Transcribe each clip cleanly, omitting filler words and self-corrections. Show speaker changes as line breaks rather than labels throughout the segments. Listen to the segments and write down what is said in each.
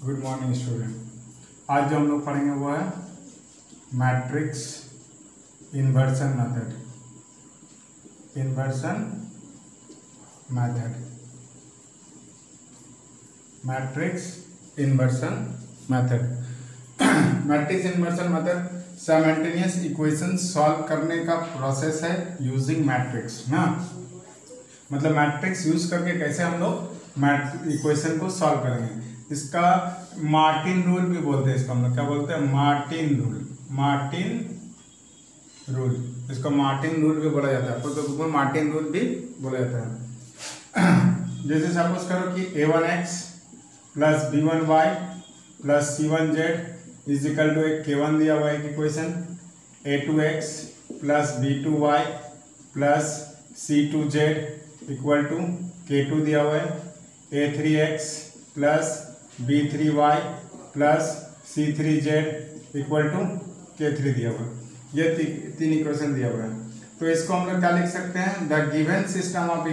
Good morning student. आज जो हम लोग पढ़ेंगे वो है matrix inversion method. Matrix inversion method matrix inversion method simultaneous equation solve करने का प्रोसेस है यूजिंग मैट्रिक्स ना। मतलब मैट्रिक्स यूज करके कैसे हम लोग इक्वेशन को सॉल्व करेंगे। इसका मार्टिन रूल भी बोलते हैं। इसका हम लोग क्या बोलते हैं? Martin rule. इसको मार्टिन रूल भी बोला जाता है। आपको तो मार्टिन रूल भी बोला जाता है। जैसे सपोज करो कि a1x plus b1y plus c1z is equal to एक k1 दिया हुआ है equation, a2x plus b2y plus c2z equal to k2 दिया हुआ है, a3x plus b3y plus c3z equal to k3 दिया हुआ है। ये तीन इक्वेशन दिया हुआ है। तो इसको हम लोग क्या लिख सकते हैं? The given system of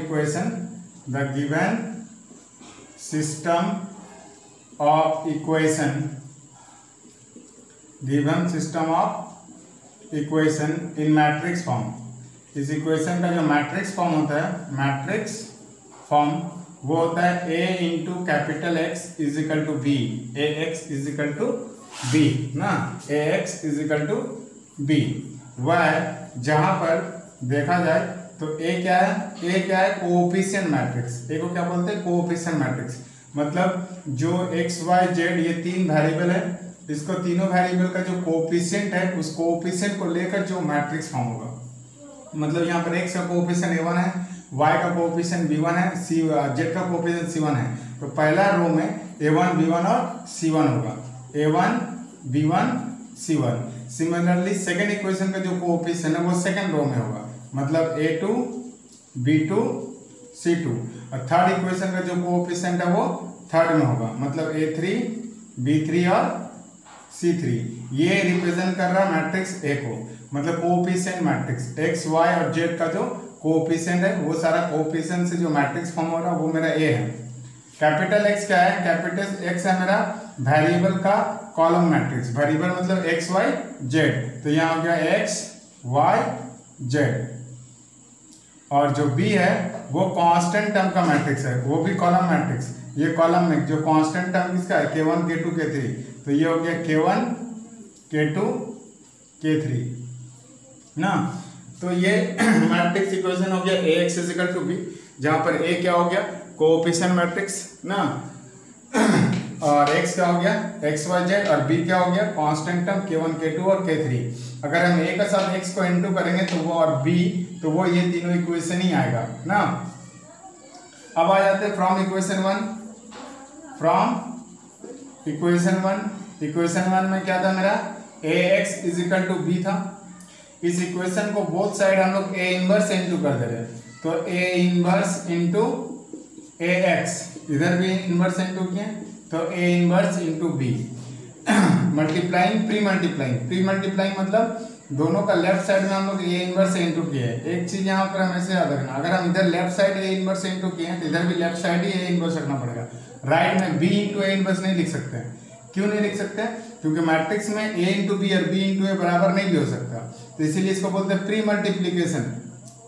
equation in matrix form. इस इक्वेशन का जो मैट्रिक्स फॉर्म होता है, मैट्रिक्स फॉर्म वो होता है a into capital X is equal to B, ax is equal to B ना, ax is equal to B. वह जहां पर देखा जाए तो a क्या है? Coefficient matrix. a को क्या बोलते हैं? Coefficient matrix. मतलब जो x y z ये तीन वेरिएबल है, इसको तीनों वेरिएबल का जो कोएफिशिएंट है उस कोएफिशिएंट को लेकर जो मैट्रिक्स फॉर्म होगा। मतलब यहाँ पर x का कोएफिशिएंट a1 है, y का कोएफिशिएंट b1 है, z का कोएफिशिएंट c1 है। तो पहला रो में a1 b1 और c1 होगा, a1 b1 c1। Similarly second equation का जो कोएफिशिएंट है वो सेकेंड रो में होगा, मतलब a2 b2 c2। और थर्ड इक्वेशन का जो कोएफिशिएंट है वो थर्ड में होगा, मतलब a3 b3 और c3। ये रिप्रेजेंट कर रहा है मैट्रिक्स A को, मतलब कोएफिशिएंट मैट्रिक्स x y और z का जो कोएफिशिएंट है वो सारा कोएफिशिएंट से जो मैट्रिक्स फॉर्म हो रहा है वो मेरा A है। कैपिटल X क्या है? कैपिटल X है मेरा वेरिएबल का कॉलम मैट्रिक्स। वेरिएबल मतलब x y z, तो यहाँ हो गया x y z। और जो B है वो कांस्टेंट टर्म का मैट्रिक्स है, वो भी कॉलम मैट्रिक्स। ये कॉलम में जो कांस्टेंट टर्म किसका है? k1 k2 k3। तो ये हो गया k1 k2 k3 ना। तो ये मैट्रिक्स इक्वेशन हो गया ax is equal to b, जहां पर a क्या हो गया? कोएफिशिएंट मैट्रिक्स ना, और x क्या हो गया? x y z, और b क्या हो गया? कांस्टेंट टर्म k1 k2 और k3। अगर हम a का साथ x को इनटू करेंगे तो वो, और b तो वो ये तीनों इक्वेशन ही आएगा ना। अब आ जाते हैं फ्रॉम इक्वेशन वन में क्या था मेरा? ax is equal to b था। इस इक्वेशन को बोथ साइड हम लोग a इनवर्स इनटू कर दे रहे हैं, तो a इनवर्स इनटू ax, इधर भी इनवर्स इनटू किए तो a inverse into b। Multiplying pre multiplying मतलब दोनों का लेफ्ट साइड में हम लोग a इनवर्स इनटू किए हैं। एक चीज यहाँ पर हमें से याद रखना, अगर हम इधर left side a inverse into किए हैं तो इधर भी left side he a inverse रखना पड़ेगा। राइट में b इंटू a इनवर्स नहीं लिख सकते हैं। क्यों नहीं लिख सकते? क्योंकि मैट्रिक्स में a इंटू बी और b इंटू a बराबर नहीं भी हो सकता, तो इसीलिए इसको बोलते हैं प्री मल्टीप्लीकेशन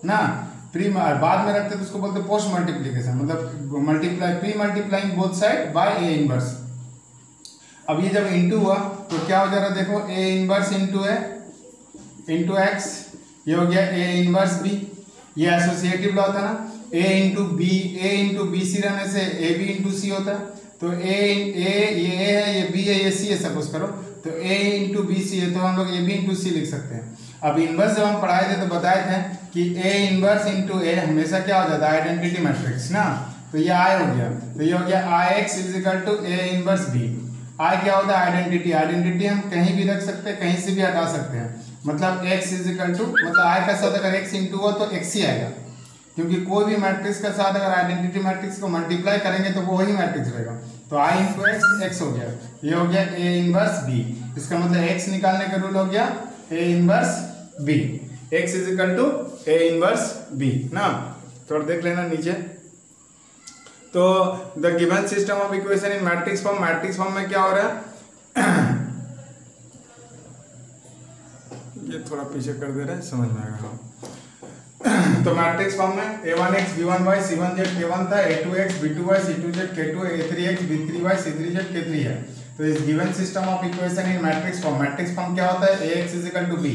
ना। बाद में रखते तो उसको बोलते हैं पोस्ट मल्टीप्लीकेशन, मतलब pre multiplying both side by a inverse. अब ये जब इंटू हुआ तो क्या हो जा रहा है? देखो a इनवर्स इंटू x, ये हो गया a इनवर्स b। ये एसोसिएटिव लॉ था ना, a इंटू बी सी रहने से a b इंटू सी होता है। तो ये है, ये b है, ये c है सपोज करो, तो a इंटू बी सी है, तो हम लोग a b इंटू सी लिख सकते हैं। अब इनवर्स जब हम पढ़ाए थे तो बताए थे कि a इनवर्स इंटू a हमेशा क्या हो जाता है? आइडेंटिटी मैट्रिक्स ना। तो ये I हो गया, तो ये हो गया ix is equal to a inverse b। I क्या होता है? आइडेंटिटी हम कहीं भी रख सकते हैं, कहीं से भी हटा सकते हैं। मतलब x इज इक्वल टू, मतलब I का साथ अगर x इंटू हो तो x ही आएगा, क्योंकि कोई भी मैट्रिक्स का साथ अगर आइडेंटिटी मैट्रिक्स को मल्टीप्लाई करेंगे तो वो वही मैट्रिक्स रहेगा। तो I इंटू x हो गया, ये हो गया a इनवर्स b। इसका मतलब x निकालने का रूल हो गया a inverse b, x is equal to a inverse b ना। थोड़ा देख लेना नीचे, तो the given system of equation in matrix form में क्या हो रहा है ये थोड़ा पीछे कर दे रहे हैं, समझ में आएगा। हाँ तो मैट्रिक्स फॉर्म में a1x b1y c1z k1 था, a2x b2y c2z k2, a3x b3y c3z k3 है। तो इस given system of equation in matrix form क्या होता है, ax = b,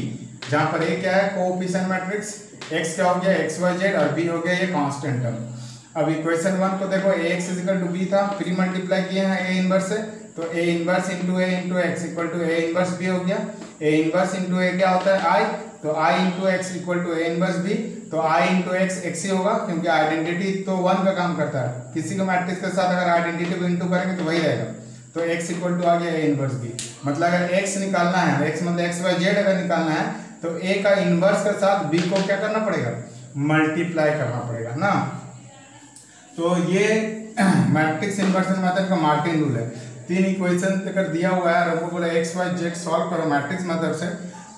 जहां पर a क्या है कोएफिशिएंट मैट्रिक्स, x क्या हो गया x y z और b हो गया ये कांस्टेंट टर्म। अब इक्वेशन 1 को देखो ax = b था, फिर मल्टीप्लाई किए हैं a इनवर्स से, तो a inverse * a * x = a inverse b हो गया। a इनवर्स * a क्या होता है i, तो i * x = a inverse b, तो i * x x ही होगा क्योंकि आइडेंटिटी तो 1 का काम करता है। किसी को मैट्रिक्स के साथ अगर आइडेंटिटी को इंटू करेंगे तो वही रहेगा। तो x = आ गया a इनवर्स b। मतलब अगर x निकालना है, x मतलब x y z अगर निकालना है तो a का इनवर्स के साथ b को क्या करना पड़ेगा, मल्टीप्लाई करना पड़ेगा ना। तो ये मैट्रिक्स इन्वर्सन मेथड का मार्टिन रूल है। 3 इक्वेशन अगर दिया हुआ है और हमको बोला x y z सॉल्व करो मैट्रिक्स मेथड से,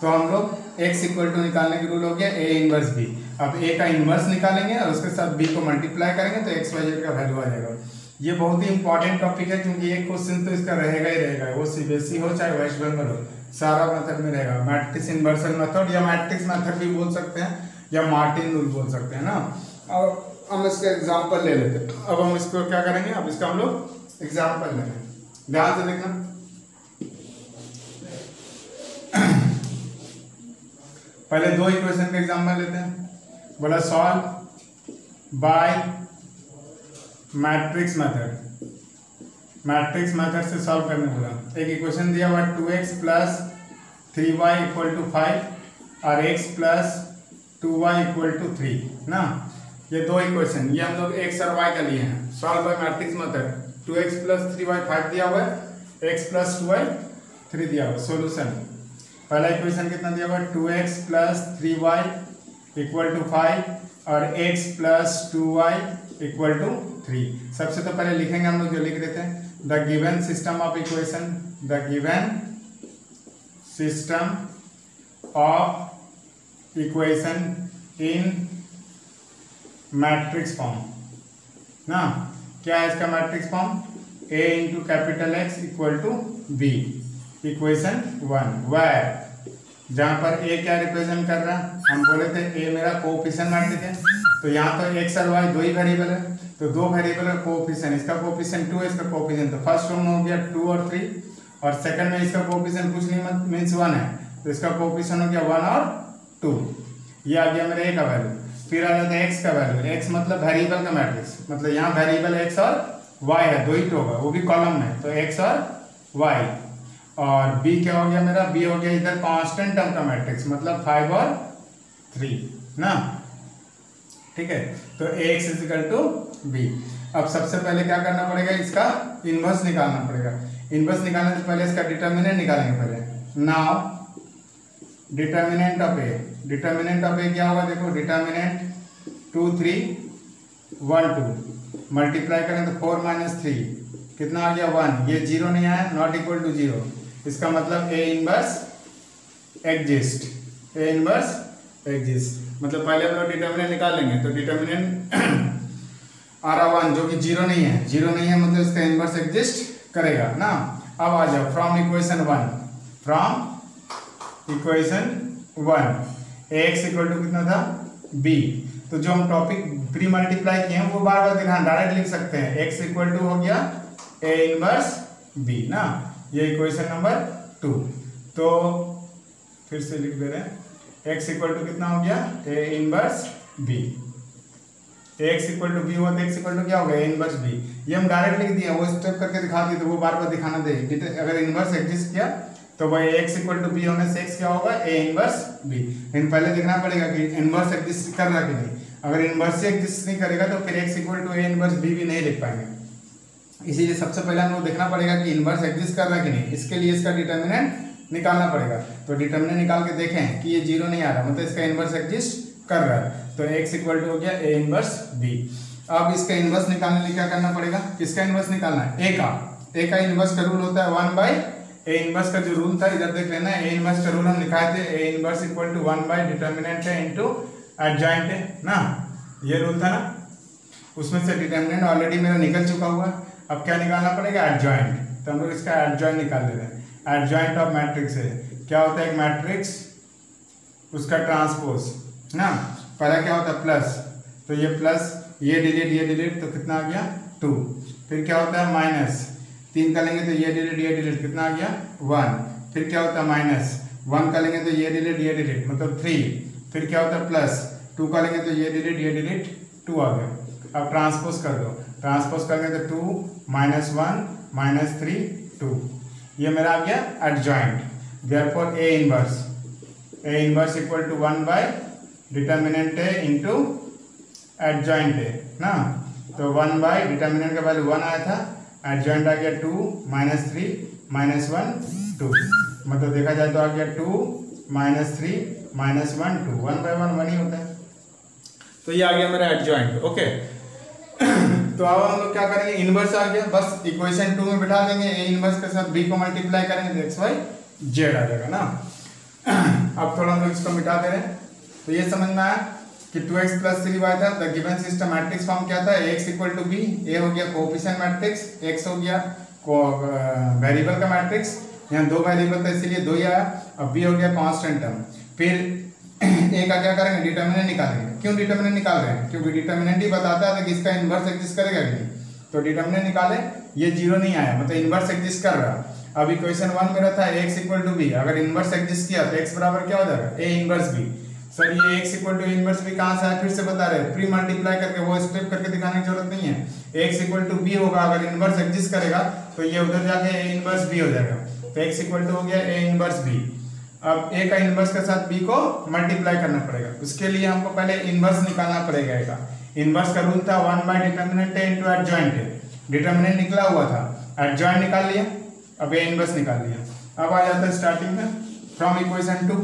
तो हम लोग x = निकालने की रूल हो गया a इनवर्स b। अब a का इनवर्स निकालेंगे और उसके साथ b को मल्टीप्लाई करेंगे तो x y z का वैल्यू आ जाएगा। ये बहुत ही इंपॉर्टेंट टॉपिक है क्योंकि एक क्वेश्चन तो इसका रहेगा ही रहेगा, वो सीबीएसई हो चाहे वेस्ट बंगाल हो, सारा मेथड में रहेगा। मैट्रिक्स इन्वर्सन मेथड या मैट्रिक्स मेथड भी बोल सकते हैं या मार्टिन रूल बोल सकते हैं ना। और हम इसका एग्जाम्पल ले लेते हैं। अब हम इसको क्या करेंगे, अब इसका हम लोग एग्जाम्पल लेंगे, ध्यान से देखना। पहले 2 इक्वेशन का एग्जाम्पल लेते हैं। बोला solve by matrix method, matrix method से सॉल्व करने बोला। एक इक्वेशन दिया हुआ 2x + 3y = 5 और x + 2y = 3 ना। ये 2 इक्वेशन ये हम लोग x और y का लिए हैं। Solve by matrix method, 2x + 3y 5 दिया हुआ है, x + 2y 3 दिया हुआ है। सॉल्यूशन पहला इक्वेशन कितना दिया हुआ है, 2x + 3y = 5 और x + 2y = 3। सबसे तो पहले लिखेंगे हम लोग जो लिख देते हैं, the given system of equation, the given system of equation in matrix form ना। क्या है इसका matrix form, a × X = b, equation 1 where जहां पर a क्या रिप्रेजेंट कर रहा है, हम बोले थे a मेरा कोएफिशिएंट मैट्रिक्स है। तो यहाँ तो x और y 2 ही वेरिएबल है, तो 2 वेरिएबल का कोएफिशिएंट, इसका कोएफिशिएंट 2 है, इसका कोएफिशिएंट, तो फर्स्ट टर्म हो गया 2 और 3 और सेकंड में इसका कोएफिशिएंट कुछ नहीं मींस 1 है, तो इसका कोएफिशिएंट हो गया 1 और 2। ये आ गया मेरे a का वैल्यू। फिर आ जाता है x का वैल्यू, x मतलब वेरिएबल का मैट्रिक्स, मतलब यहाँ वेरिएबल x और y है, 2 ही तो होगा, वो भी कॉलम में, तो x और y। और b क्या हो गया मेरा, b हो गया इधर कांस्टेंट टर्म का मैट्रिक्स, मतलब 5 और 3 ना। ठीक है, तो ax = b। अब सबसे पहले क्या करना पड़ेगा, इसका इनवर्स निकालना पड़ेगा। इनवर्स निकालने से पहले इसका डिटर्मिनेंट निकालेंगे पहले। नाउ डिटर्मिनेंट ऑफ a क्या होगा, देखो डिटर्मिनेंट 2 3 1 2 मल्टीप्लाई करें तो 4 - 3 कितना आ गया 1, ये 0 नहीं आया, नॉट इक्वल टू 0, इसका मतलब a इनवर्स एग्जिस्ट। मतलब पहले हम लोग डिटर्मिनेंट निकाल लेंगे, तो डिटर्मिनेंट आ रहा 1 जो कि 0 नहीं है मतलब इसका इनवर्स एग्जिस्ट करेगा ना। अब आ जाओ फ्रॉम इक्वेशन 1 ax = कितना था b। तो जो हम टॉपिक प्री मल्टीप्लाई किए हैं वो बार बार दिखाना, डायरेक्ट लिख सकते हैं, x = हो गया a इनवर्स b ना, ये इक्वेशन नंबर 2। तो फिर से लिख दे रहे हैं, x = कितना हो गया a inverse b, x = b हुआ तो x = क्या हो गया a इनवर्स b। ये हम डायरेक्ट लिख दिए, वो स्टेप करके दिखा दिए, तो वो बार बार दिखाना दे। अगर इनवर्स एग्जिस्ट किया तो भाई x = b होने से x क्या होगा a इनवर्स b। लेकिन पहले देखना पड़ेगा कि इनवर्स एग्जिस्ट कर रहा कि नहीं। अगर इनवर्स एग्जिस्ट नहीं करेगा तो फिर x = a इनवर्स b भी नहीं लिख पाएंगे। इसीलिए सबसे पहले हम लोग देखना पड़ेगा कि इनवर्स एग्जिस्ट कर रहा कि नहीं, इसके लिए इसका डिटर्मिनेंट निकालना पड़ेगा। तो डिटर्मिनेंट निकाल के देखें कि ये 0 नहीं आ रहा, मतलब इसका इनवर्स एग्जिस्ट कर रहा है, तो x = हो गया a इनवर्स b। अब इसका इनवर्स निकालने के लिए क्या करना पड़ेगा, किसका इनवर्स निकालना है, a का इनवर्स का रूल होता है 1/a इनवर्स का जो रूल था इधर देख लेना, a इनवर्स का रूल हम लिखाए थे, a इनवर्स = 1/डिटर्मिनेंट है इनटू एडजॉइंट है ना, ये रूल था ना। उसमें से डिटर्मिनेंट ऑलरेडी मेरा निकल चुका हुआ है। अब क्या निकालना पड़ेगा, एडजॉइंट। तो हम लोग इसका एडजॉइंट निकाल ले रहे हैं। एडजॉइंट ऑफ मैट्रिक्स है, क्या होता है एक मैट्रिक्स उसका ट्रांसपोज ना, पहला क्या होता है प्लस, तो ये प्लस, ये डिलीट, तो कितना आ गया 2। फिर क्या होता है माइनस, 3 का लेंगे तो ये डिलीट, कितना आ गया 1। फिर क्या होता है माइनस, 1 का लेंगे तो ये डिलीट मतलब 3। फिर क्या होता है प्लस, 2 का लेंगे तो ये डिलीट 2 आ गया। अब ट्रांसपोज कर दो, ट्रांसपोज करेंगे तो 2 -1 -3 2, ये मेरा आ गया adjoint. Therefore A inverse equal to 1 by determinant A into adjoint A ना। तो 1 बाय डिटर्मिनेंट का वैल्यू 1 आया था, एडजॉइंट आ गया 2 -3 -1 2, मतलब देखा जाए तो आ गया 2 -3 -1 2, 1 बाय 1 1 ही होता है। तो ये आ गया मेरा एडजॉइंट। ओके तो अब हम लोग क्या करेंगे, इनवर्स आ गया, बस इक्वेशन 2 में बिठा देंगे, ए इनवर्स के साथ बी को मल्टीप्लाई करेंगे तो एक्स वाई जेड आ जाएगा ना। अब थोड़ा हम लोग इसको मिटा दे रहे हैं। तो ये समझ में आया कि 2x + 3y था, the given system matrix form क्या था, ax = b, a हो गया कोएफिशिएंट मैट्रिक्स, x हो गया वेरिएबल का मैट्रिक्स, यहाँ 2 वेरिएबल था इसीलिए 2 ही आया, अब b हो गया कांस्टेंट टर्म। फिर a का क्या करेंगे, डिटर्मिनेंट निकालेंगे। क्यों डिटर्मिनेंट निकाल रहे हैं, क्योंकि डिटर्मिनेंट ही बताता है कि इसका इनवर्स एग्जिस्ट करेगा कि नहीं। तो डिटर्मिनेंट निकाले, ये 0 नहीं आया, मतलब इनवर्स एग्जिस्ट कर रहा। अब इक्वेशन 1 मेरा था x = b, अगर इनवर्स एग्जिस्ट किया तो x बराबर क्या हो जाएगा, a इनवर्स b। सर ये x = a इनवर्स b कहाँ से आया, फिर से बता रहे हैं, प्री मल्टीप्लाई करके वो स्टेप करके दिखाने की जरूरत नहीं है। x = b होगा, अगर इनवर्स एग्जिस्ट करेगा तो ये उधर जाके a इनवर्स b हो जाएगा। तो x = हो गया a इनवर्स b। अब a का इनवर्स के साथ b को मल्टीप्लाई करना पड़ेगा, उसके लिए हमको पहले इनवर्स निकालना पड़ेगा। a का इनवर्स का रूल था 1 by determinant a into adjoint. Determinant निकला हुआ था, एडजॉइंट निकाल लिया, अब a इनवर्स निकाल लिया। अब आ जाता है स्टार्टिंग में फ्रॉम इक्वेशन 2।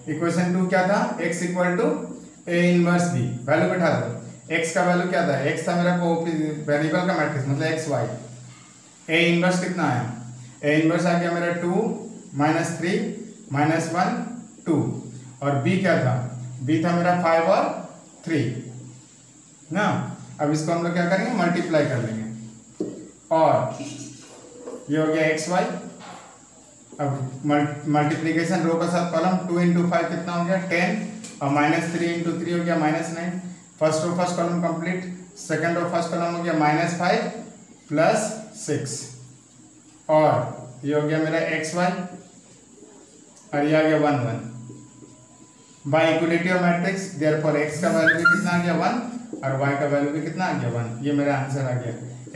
इक्वेशन 2 क्या था, x = a inverse b, value बैठा दो। x का वैल्यू क्या था, x था मेरा वेरिएबल का मैट्रिक्स मतलब xy। a इनवर्स कितना आया, a इनवर्स आ गया मेरा 2 -3 -1 2, और b क्या था, b था मेरा 5 और 3 ना। अब इसको हम लोग क्या करेंगे, मल्टीप्लाई कर लेंगे, और ये हो गया xy। अब मल्टीप्लिकेशन रो का साथ कॉलम, 2 × 5 कितना हो गया 10, और -3 × 3 हो गया -9। First row first column complete, second row first column हो गया -5 + 6, और ये हो गया मेरा xy, और ये आ गया 1 1 bye equality of matrix. Therefore x का वैल्यू भी कितना आ गया 1, और y का वैल्यू भी कितना आ गया 1। ये मेरा आंसर आ गया,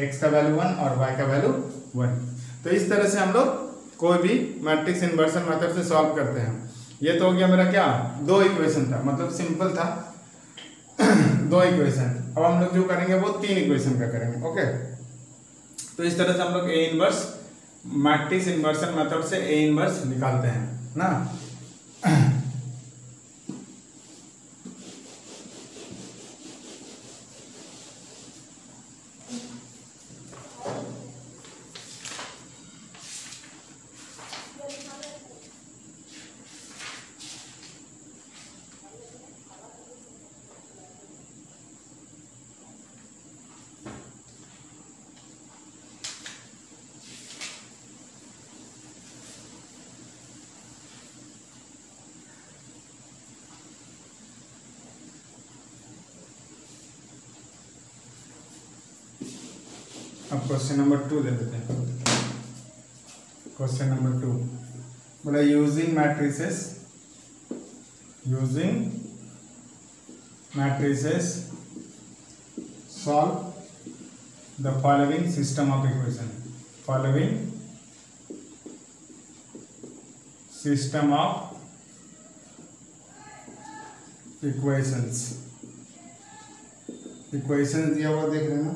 x का वैल्यू 1 और y का वैल्यू 1। तो इस तरह से हम लोग कोई भी मैट्रिक्स इन्वर्सन मेथड से सॉल्व करते हैं। ये तो हो गया मेरा क्या, 2 इक्वेशन था, मतलब सिंपल था 2 इक्वेशन। अब हम लोग जो करेंगे वो 3 इक्वेशन का करेंगे। ओके तो इस तरह से हम लोग a inverse matrix inversion method से a इनवर्स निकालते हैं ना। अब क्वेश्चन नंबर 2 दे देते हैं। क्वेश्चन नंबर 2 बोला using matrices solve the following system of equation. System of equations दिया हुआ देख लेना,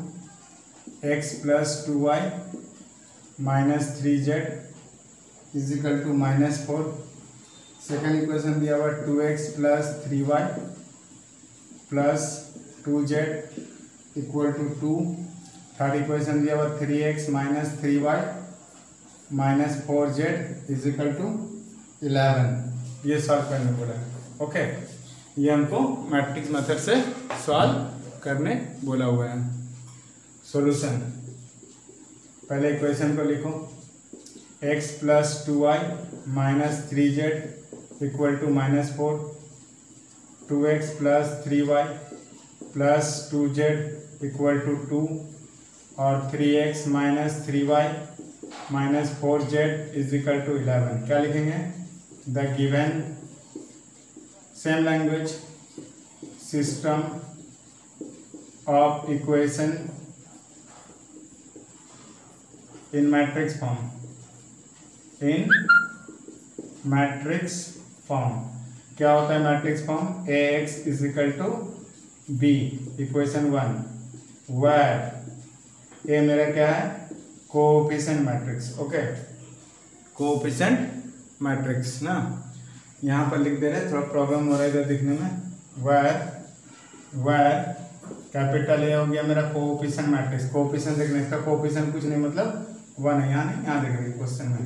x + 2y - 3z = -4। Second equation दिया हुआ 2x + 3y + 2z = 2। Third equation दिया हुआ 3x - 3y - 4z = 11। ये सॉल्व करना पड़ा। ओके, ये हमको मैट्रिक्स मेथड से सॉल्व करने बोला हुआ है। सॉल्यूशन, पहले इक्वेशन को लिखो, x + 2y - 3z equal to -4, 2x + 3y + 2z equal to 2 और 3x - 3y - 4z is equal to 11। क्या लिखेंगे? The given same language system of equation in matrix form, in matrix form. क्या होता है matrix form? ax is equal to b, equation 1, where A मेरा क्या है? Coefficient matrix. Okay, coefficient matrix ना, यहाँ पर लिख दे रहे हैं, थोड़ा प्रॉब्लम हो रहा है इधर दिखने में। वेयर कैपिटल ए हो गया मेरा कोएफिशिएंट मैट्रिक्स। कोएफिशिएंट देखने, इसका कोएफिशिएंट कुछ नहीं मतलब 1 है, यहाँ नहीं, यहाँ देख रहे क्वेश्चन में।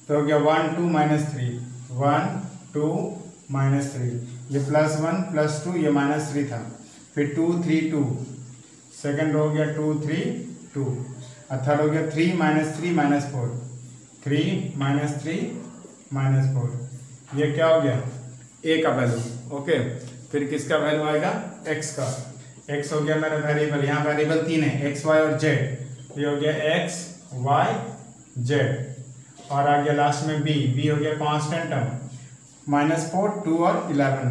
तो हो गया 1 2 -3, 1 2 -3, ये +1 +2, ये -3 था, फिर 2 3 2, सेकेंड हो गया 2 3 2, और थर्ड हो गया 3 -3 -4, 3 -3 -4। ये क्या हो गया? a का वैल्यू। ओके, फिर किसका वैल्यू आएगा? x का। x हो गया मेरा वेरिएबल, यहाँ वेरिएबल 3 है, x y और z। ये हो गया x y z, और आ गया लास्ट में b हो गया कांस्टेंट टर्म, -4 2 और 11,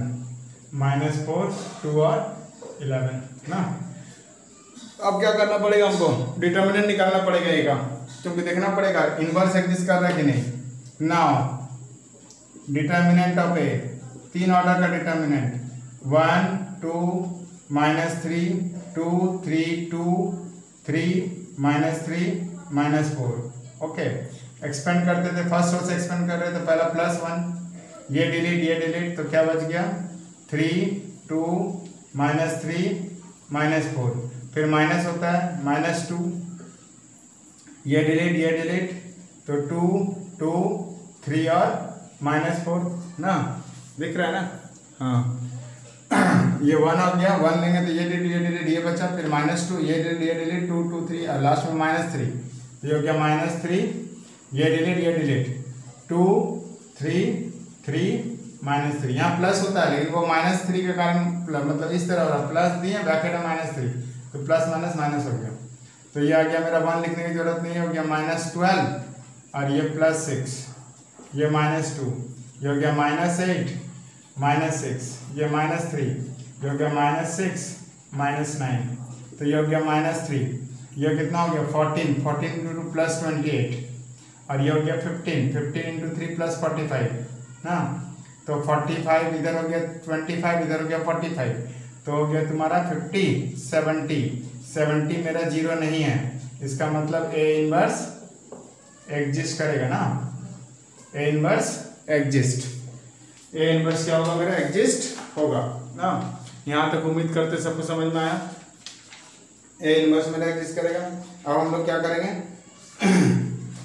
-4 2 और 11 ना। अब क्या करना पड़ेगा हमको? डिटर्मिनेंट निकालना पड़ेगा a का, क्योंकि देखना पड़ेगा इनवर्स एग्जिस्ट कर रहा है कि नहीं। Now determinant of A, 3 order का डिटर्मिनेंट, 1 2 -3 2 3 2 3 -3 -4। ओके, एक्सपेंड करते थे, फर्स्ट रो से एक्सपेंड कर रहे थे, पहला +1, ये डिलीट, तो क्या बच गया? 3 2 -3 -4, फिर माइनस होता है -2, ये डिलीट, तो 2 2 3 और -4 ना, दिख रहा है ना। हाँ, ये 1 आ गया, 1 लेंगे तो ये डिलीट, ये बचा, फिर -2, ये डिलीट 2 2 3, और लास्ट में -3, तो ये हो गया -3, ये डिलीट 2 3 3 -3। यहाँ प्लस होता है, लेकिन वो -3 के कारण मतलब इस तरह हो रहा, प्लस दिए ब्रैकेट में -3, तो प्लस माइनस हो गया। तो ये आ गया मेरा 1 लिखने की जरूरत नहीं, हो गया -12, और ये +6, ये -2, ये हो गया -8 -6, ये -3, ये हो गया -6 -9, तो ये हो गया -3, ये कितना हो गया? 14 14 × 2 + 28, और ये हो गया 15 15 × 3 + 45 ना। तो 45 इधर हो गया, 25 इधर हो गया 45, तो हो गया तुम्हारा 50 70 मेरा 0 नहीं है, इसका मतलब ए इनवर्स एग्जिस्ट करेगा ना। A inverse exist, A inverse क्या होगा मेरा? एग्जिस्ट होगा ना। यहाँ तक उम्मीद करते सबको समझ में आया। ए इनवर्स मेरा एग्जिस्ट करेगा। अब हम लोग क्या करेंगे?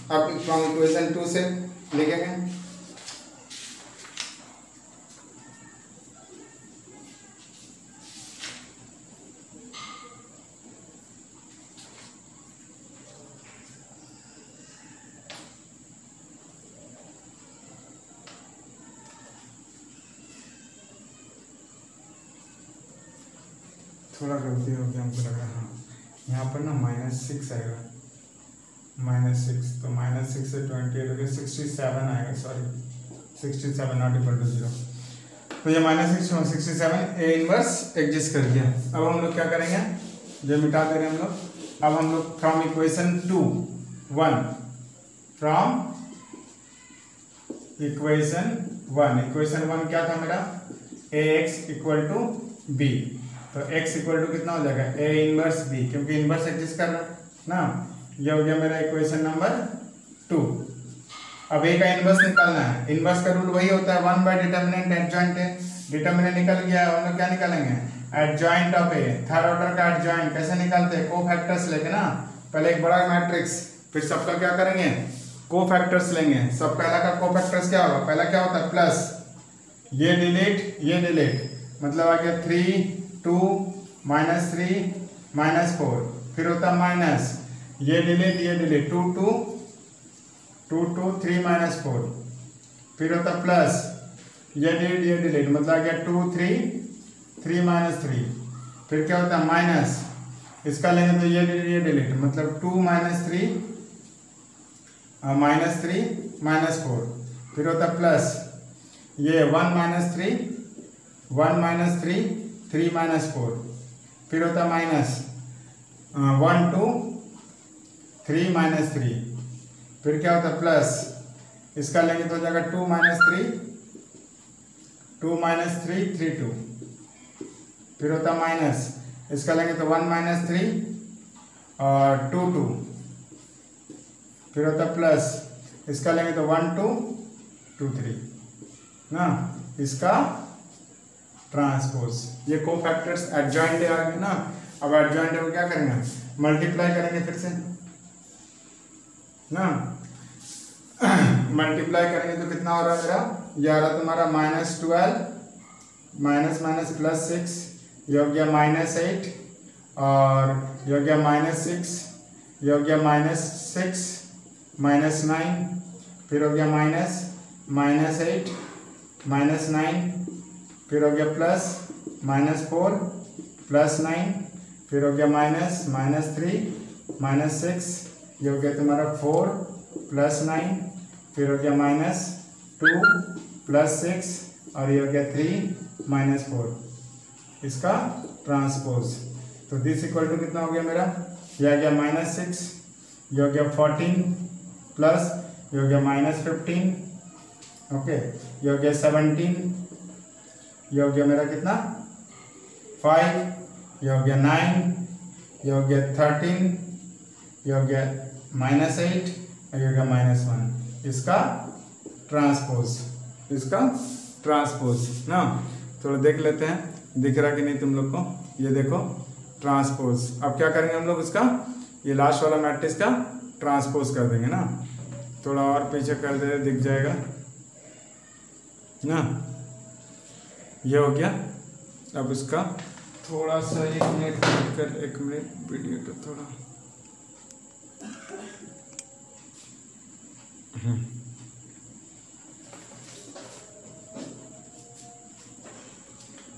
अब फ्रॉम इक्वेशन 2 से लिखेंगे, थोड़ा गलती हो गया हमको लग रहा है। हाँ, यहाँ पर ना -6 आएगा, -6, तो -6 से 28 हो गया 67 आएगा, सॉरी 67 नॉट इक्वल टू 0। तो ये -6 67 ए इनवर्स एग्जिस्ट कर गया। अब हम लोग क्या करेंगे? ये मिटा दे रहे हैं हम लोग। अब हम लोग फ्रॉम इक्वेशन 2 1, फ्रॉम इक्वेशन 1 क्या था मेरा? ax = b, तो x = कितना हो जाएगा? a इनवर्स b, क्योंकि इनवर्स एग्जिस्ट कर रहा है ना। ये हो गया मेरा इक्वेशन नंबर 2। अब a का इनवर्स निकालना है। इनवर्स का रूल वही होता है 1/डिटर्मिनेंट एडजॉइंट है। डिटर्मिनेंट निकल गया, हम लोग क्या निकालेंगे? Adjoint of a, third order का एडजॉइंट। कैसे निकालते हैं? कोफैक्टर्स लेके ना, पहले एक बड़ा मैट्रिक्स, फिर सबका क्या करेंगे? कोफैक्टर्स लेंगे। सब पहला का कोफैक्टर्स क्या होगा? पहला क्या होता है? प्लस, ये डिलीट मतलब आ गया 3 2 -3 -4, फिर होता माइनस, ये डिलीट 2 2 3 -4, फिर होता प्लस, ये डिलीट मतलब आ गया 2 3 3 -3, फिर क्या होता माइनस, इसका लेंगे तो ये डिलीट मतलब 2 -3 -4, फिर होता प्लस, ये 1 -3 3 -4, फिर होता माइनस 1 2 3 -3, फिर क्या होता प्लस, इसका लेंगे तो हो जाएगा 2 -3 3 2, फिर होता माइनस, इसका लेंगे तो 1 -3 और 2 2, फिर होता प्लस, इसका लेंगे तो 1 2 2 3 ना, इसका ट्रांसपोज। ये कोफैक्टर्स एडजॉइंट आ गए ना। अब एडजॉइंट को क्या करेंगे, मल्टीप्लाई करेंगे फिर से ना। मल्टीप्लाई करेंगे तो कितना हो रहा है मेरा, ये आ रहा तुम्हारा -12 माइनस प्लस 6, ये हो गया -8 और ये हो गया -6, ये हो गया -6 -9, फिर हो गया -8 -9, फिर हो गया प्लस -4 +9, फिर हो गया -3 -6, ये हो गया तुम्हारा 4 +9, फिर हो गया -2 +6 और ये हो गया 3 -4, इसका ट्रांसपोज। तो दिस इक्वल टू कितना हो गया मेरा, ये आ गया -6, ये हो गया 14 प्लस ये हो गया -15, ओके, ये हो गया 17, ये हो गया मेरा कितना 5, ये हो गया 9, ये हो गया 13, ये हो गया -8 और ये हो गया -1, इसका ट्रांसपोज ना। थोड़ा देख लेते हैं, दिख रहा कि नहीं तुम लोग को, ये देखो ट्रांसपोज। अब क्या करेंगे हम लोग इसका, ये लास्ट वाला मैट्रिक्स का ट्रांसपोज कर देंगे ना। थोड़ा और पीछे कर दे, दिख जाएगा ना, ये हो गया। अब इसका थोड़ा सा 1 मिनट कर, 1 मिनट वीडियो का थोड़ा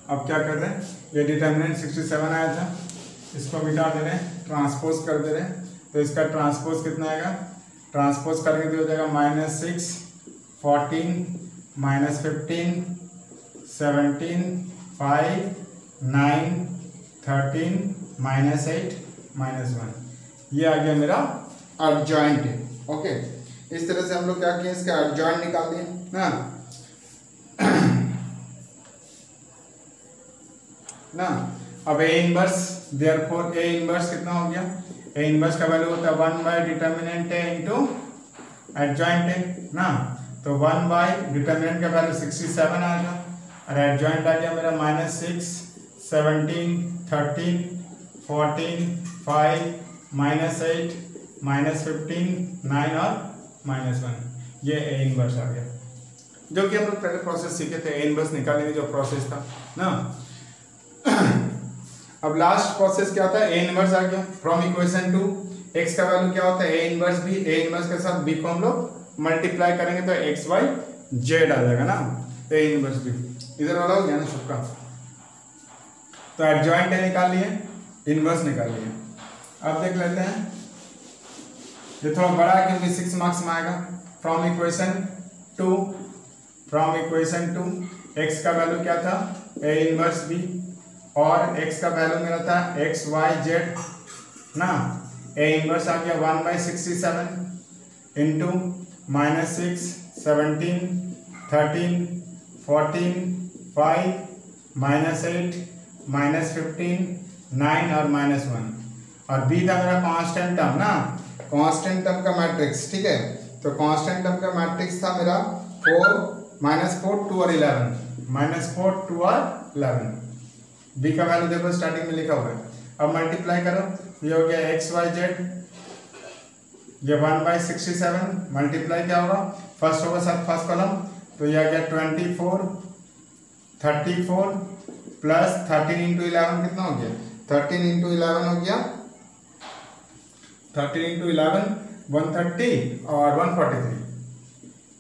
अब क्या कर रहे हैं, ये डिटर्मिनेंट 67 आया था, इसको मिटा दे रहे हैं, ट्रांसपोज कर दे रहे हैं। तो इसका ट्रांसपोज कितना आएगा, ट्रांसपोज करके तो हो जाएगा -6 14 -15 17 5 9 13 -8 -1, ये आ गया मेरा एडजॉइंट। ओके, इस तरह से हम लोग क्या किए, इसका एडजॉइंट निकाल दिए ना। अब A inverse, therefore A inverse कितना हो गया, ए इनवर्स का वैल्यू होता है 1 determinant A into adjoint A ना। तो 1 डिटर्मिनेंट का वैल्यू 67 आ गया और एडजॉइंट आ गया मेरा -6 17 13 14 5 -8 -15 9 और -1, ये ए इनवर्स आ गया, जो कि हम लोग पहले प्रोसेस सीखे थे, ए इनवर्स निकालने की जो प्रोसेस था ना। अब लास्ट प्रोसेस क्या था, ए इनवर्स आ गया फ्रॉम इक्वेशन टू एक्स का वैल्यू क्या होता है A inverse B, A inverse के साथ बी को हम लोग मल्टीप्लाई करेंगे तो एक्स वाई जेड आ जाएगा ना, ए इनवर्स बी इधर वाला हो गया ना सबका। तो एडजॉइंट ए निकाल लिए, इनवर्स निकाल लिए। अब देख लेते हैं, ये थोड़ा बड़ा है क्योंकि 6 मार्क्स में आएगा। फ्रॉम इक्वेशन टू एक्स का वैल्यू क्या था ए इनवर्स बी और एक्स का वैल्यू मेरा था एक्स वाई जेड ना। ए इनवर्स आ गया 1/67 इंटू -6 17 13 14 5 -8 -15 9 और -1 और बी था मेरा कांस्टेंट टर्म ना, कांस्टेंट टर्म का मैट्रिक्स, ठीक है। तो कांस्टेंट टर्म का मैट्रिक्स था मेरा 4 -4 2 और 11 -4 2 और 11। बी का वैल्यू देखो स्टार्टिंग में लिखा हुआ है। अब मल्टीप्लाई करो, ये हो गया एक्स वाई जेड, ये 1/67 मल्टीप्लाई क्या होगा, फर्स्ट होगा साथ फर्स्ट कॉलम, तो ये आ गया 24 34 प्लस 13 इंटू 11 कितना हो गया? 13 इंटू 11 हो गया 13 इंटू 11 130 और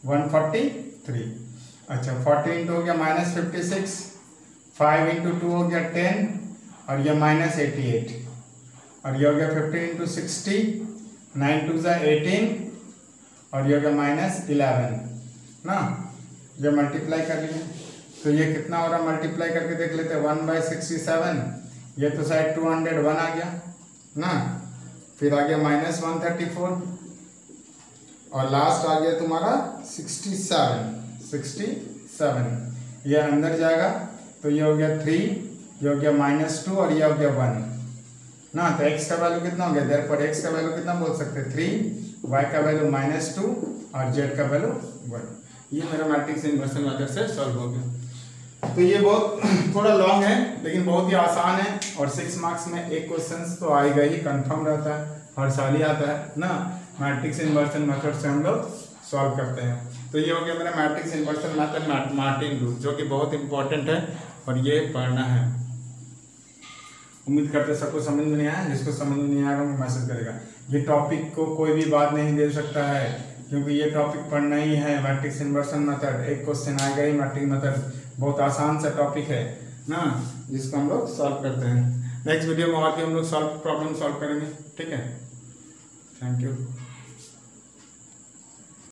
143। अच्छा 40 इंटू हो गया -56, 5 इंटू 2 हो गया 10 और ये -88 और ये हो गया 15 इंटू 60, 9 2 ज़ा 18 और ये हो गया -11 ना। ये मल्टीप्लाई कर लिए तो ये कितना हो रहा है? मल्टीप्लाई करके देख लेते हैं। 1/67, ये तो शायद 201 आ गया ना। फिर आ गया -134 और लास्ट आ गया तुम्हारा 67। ये अंदर जाएगा तो ये हो गया 3, ये हो गया -2 और ये हो गया 1 ना। तो x का वैल्यू कितना हो गया? देयरफॉर x का वैल्यू कितना बोल सकते हैं? 3, y का वैल्यू -2 और z का वैल्यू 1। ये मेरा मैट्रिक्स इन्वर्सन मेथड से सॉल्व हो गया। तो ये बहुत थोड़ा लॉन्ग है लेकिन बहुत ही आसान है और 6 मार्क्स में एक क्वेश्चन तो आएगा ही, कंफर्म रहता है, हर साल ही आता है ना। मैट्रिक्स इन्वर्सन मेथड से हम लोग सॉल्व करते हैं। तो ये हो गया मेरा matrix inversion method Martin rule, जो कि बहुत इंपॉर्टेंट है और ये पढ़ना है। उम्मीद करते सबको समझ में नहीं आया। जिसको समझ में नहीं आएगा वो मैसेज करेगा। ये टॉपिक को कोई भी बात नहीं दे सकता है क्योंकि ये टॉपिक पढ़ना ही है। मैट्रिक्स इन्वर्सन मेथड एक क्वेश्चन आएगा ही। मैट्रिक्स मेथड बहुत आसान सा टॉपिक है ना, जिसको हम लोग सॉल्व करते हैं। नेक्स्ट वीडियो में और भी हम लोग प्रॉब्लम सॉल्व करेंगे। ठीक है, थैंक यू।